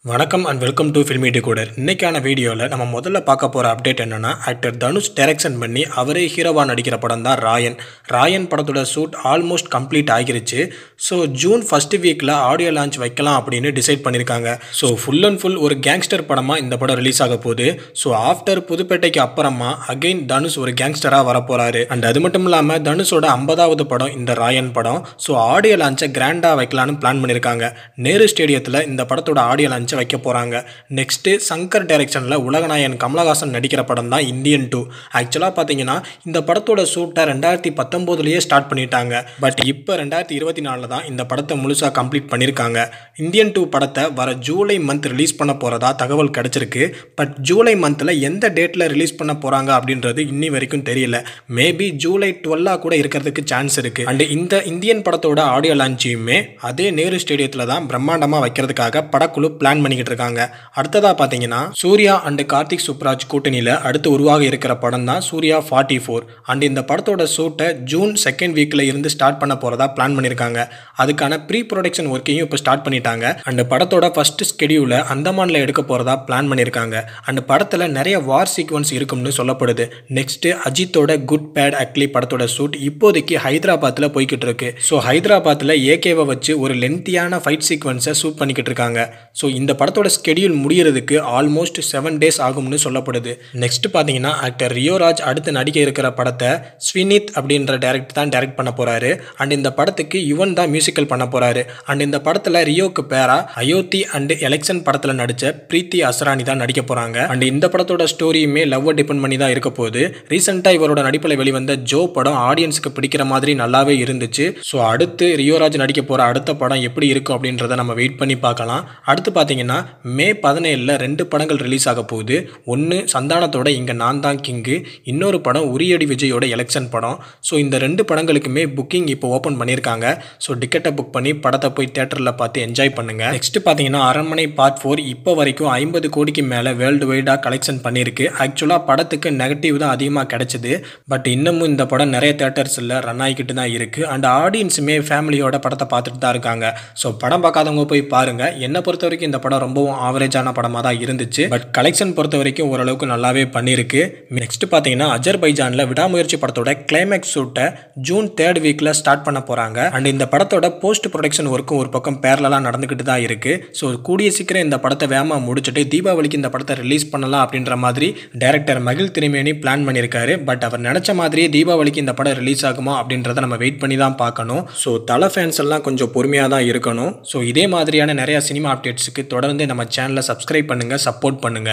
வணக்கம் and welcome to filmi decoder. இன்னைக்கான வீடியோவில் நம்ம முதல்ல பார்க்க போகிற அப்டேட் என்னன்னா, ஆக்டர் தனுஷ் டைரக்ஷன் பண்ணி அவரே ஹீரோவாக நடிக்கிற படம் தான் ராயன். ராயன் படத்தோட ஷூட் ஆல்மோஸ்ட் கம்ப்ளீட் ஆகிருச்சு. ஸோ ஜூன் ஃபர்ஸ்ட் வீக்கில் ஆடியோ லான்ச் வைக்கலாம் அப்படின்னு டிசைட் பண்ணியிருக்காங்க. ஸோ ஃபுல் அண்ட் ஃபுல் ஒரு கேங்ஸ்டர் படமாக இந்த படம் ரிலீஸ் ஆக போகுது. ஸோ ஆஃப்டர் புதுப்பேட்டைக்கு அப்புறமா அகைன் தனுஷ் ஒரு கேங்ஸ்டராக வரப்போகிறாரு. அண்ட் அது மட்டும் இல்லாமல் தனுஷோட 50வது படம் இந்த ராயன் படம். ஸோ ஆடியோ லான்ச்சை கிராண்டாக வைக்கலான்னு பிளான் பண்ணியிருக்காங்க. நேரு ஸ்டேடியத்தில் இந்த படத்தோட ஆடியோ லான்ச் வைக்க போறாங்க. நெக்ஸ்ட் சங்கர் டைரக்ஷன்ல உலகநாயகன் கமலஹாசன் நடிக்கிற படம் தான் இந்தியன் 2. ஆக்சுவலா பாத்தீங்கன்னா இந்த படத்தோட ஷூட்டை 2019லயே ஸ்டார்ட் பண்ணிட்டாங்க. பட் இப்போ 2024 தான் இந்த படத்தை முழுசா கம்ப்ளீட் பண்ணிருக்காங்க. இந்தியன் 2 படத்தை வர ஜூலை மந்த் ரிலீஸ் பண்ண போறதா தகவல் கிடைச்சிருக்கு. பட் ஜூலை மந்த்ல எந்த டேட்ல ரிலீஸ் பண்ண போறாங்க அப்படின்றது இன்னி வரைக்கும் தெரியல. மேபி ஜூலை 12 கூட இருக்கிறதுக்கு சான்ஸ் இருக்கு. அண்ட் இந்த இந்தியன் படத்தோட ஆடியோ லான்ச்சையுமே அதே நேரு ஸ்டேடியத்துல தான் பிரம்மாண்டமா வைக்கிறதுக்காக படக்குழு பிளான் பண்ணிக்கிட்டு இருக்காங்க. அடுத்ததா பாத்தீங்கன்னா சூர்யா அண்ட் கார்த்திக் சுப்ராஜ் கூட்டணியில அடுத்து உருவாக இருக்கிற படம் தான் சூர்யா 44. அண்ட் இந்த படத்தோட ஷூட்டை ஜூன் செகண்ட் வீக்ல இருந்து ஸ்டார்ட் பண்ண போறதா பிளான் பண்ணிருக்காங்க. அதுக்கான ப்ரீ ப்ரொடக்ஷன் ஒர்க்கையும் இப்போ ஸ்டார்ட் பண்ணிட்டாங்க. அண்ட் படத்தோட ஃபர்ஸ்ட் ஸ்கெடியூலை அந்தமான்ல எடுக்க போறதா பிளான் பண்ணிருக்காங்க. அண்ட் படத்துல நிறைய வார் சீக்வன்ஸ் இருக்கும்னு சொல்லப்படுது. நெக்ஸ்ட் அஜித்தோட குட் பேட் அக்லி படத்தோட ஷூட் இப்போதைக்கு ஹைதராபாத்ல போய்கிட்டு இருக்கு. ஸோ ஹைதராபாத்ல ஏகேவை வச்சு ஒரு லென்த்தியான ஃபைட் சீக்வன்ஸை ஷூட் பண்ணிக்கிட்டு இருக்காங்க. ஸோ இந்த படத்தோட ஸ்கெடியூல் முடியறதுக்கு ஆல்மோஸ்ட் 7 days ஆகும்னு சொல்லப்படுது. நெக்ஸ்ட் பார்த்தீங்கன்னா ஆக்டர் ரியோராஜ் அடுத்து நடிக்க இருக்கிற படத்தை ஸ்வினித் அப்படின்ற டைரக்டர் தான் டைரக்ட் பண்ண போறாரு. அண்ட் இந்த படத்துக்கு யுவன் தான் மியூசிக்கல் பண்ண போறாரு. அண்ட் இந்த படத்துல ரியோக்கு பேரா அயோத்தி அண்ட் எலெக்ஷன் படத்துல நடிச்ச பிரீத்தி அசரானி தான் நடிக்க போறாங்க. அண்ட் இந்த படத்தோட ஸ்டோரியுமே லவ்வை டிபெண்ட் பண்ணி தான் இருக்க போகுது. ரீசெண்டா இவரோட நடிப்பில் வெளிவந்த ஜோ படம் ஆடியன்ஸுக்கு பிடிக்கிற மாதிரி நல்லாவே இருந்துச்சு. ஸோ அடுத்து ரியோராஜ் நடிக்க போற அடுத்த படம் எப்படி இருக்கும் அப்படின்றத நம்ம வெயிட் பண்ணி பார்க்கலாம். அடுத்து பார்த்தீங்கன்னா மே 17 2 படங்கள் ரிலீஸ் ஆக போகுது. ஒன்று சந்தானத்தோட இங்கே நான் தான் கிங்கு, இன்னொரு படம் உரியடி விஜயோட எலெக்ஷன் படம். ஸோ இந்த 2 படங்களுக்குமே புக்கிங் இப்போ ஓப்பன் பண்ணியிருக்காங்க. ஸோ டிக்கெட்டை புக் பண்ணி படத்தை போய் தேட்டரில் பார்த்து என்ஜாய் பண்ணுங்க. நெக்ஸ்ட் பார்த்தீங்கன்னா அரண்மனை பார்ட் 4 இப்போ வரைக்கும் 50 கோடிக்கு மேலே வேர்ல்டு வைடாக கலெக்ஷன் பண்ணியிருக்கு. ஆக்சுவலாக படத்துக்கு நெகட்டிவ் தான் அதிகமாக கிடைச்சிது. பட் இன்னமும் இந்த படம் நிறைய தேட்டர்ஸில் ரன் ஆகிக்கிட்டு தான் இருக்குது. அண்ட் ஆடியன்ஸுமே ஃபேமிலியோட படத்தை பார்த்துட்டு தான் இருக்காங்க. ஸோ படம் பார்க்காதவங்க போய் பாருங்க. என்னை பொறுத்த வரைக்கும் இந்த படம் ரொம்பவும் ஆவரேஜான படமாக தான் இருந்துச்சு. பட் கலெக்ஷன் பொறுத்த வரைக்கும் ஓரளவுக்கு நல்லாவே பண்ணியிருக்கு. நெக்ஸ்ட் பார்த்தீங்கன்னா அஜர்பைஜானில் விடாமுயற்சி படத்தோட கிளைமேக்ஸ் ஷூட்டை ஜூன் 3rd வீக்கில் ஸ்டார்ட் பண்ண போகிறாங்க. அண்ட் இந்த படத்தோட போஸ்ட் ப்ரொடக்ஷன் ஒர்க்கும் ஒரு பக்கம் பேரலாக நடந்துக்கிட்டு தான் இருக்கு. ஸோ கூடிய சீக்கிரம் இந்த படத்தை வேகமாக முடிச்சுட்டு தீபாவளிக்கு இந்த படத்தை ரிலீஸ் பண்ணலாம் அப்படின்ற மாதிரி டைரக்டர் மகிழ் திருமேனி பிளான் பண்ணியிருக்காரு. பட் அவர் நினைச்ச மாதிரியே தீபாவளிக்கு இந்த படம் ரிலீஸ் ஆகுமா அப்படின்றத நம்ம வெயிட் பண்ணி தான் பார்க்கணும். ஸோ தலை ஃபேன்ஸ் எல்லாம் கொஞ்சம் பொறுமையாக தான் இருக்கணும். ஸோ இதே மாதிரியான நிறைய சினிமா அப்டேட்ஸுக்கு தொடர்ந்து நம்ம சேனலை சப்ஸ்கிரைப் பண்ணுங்க, சப்போர்ட் பண்ணுங்க.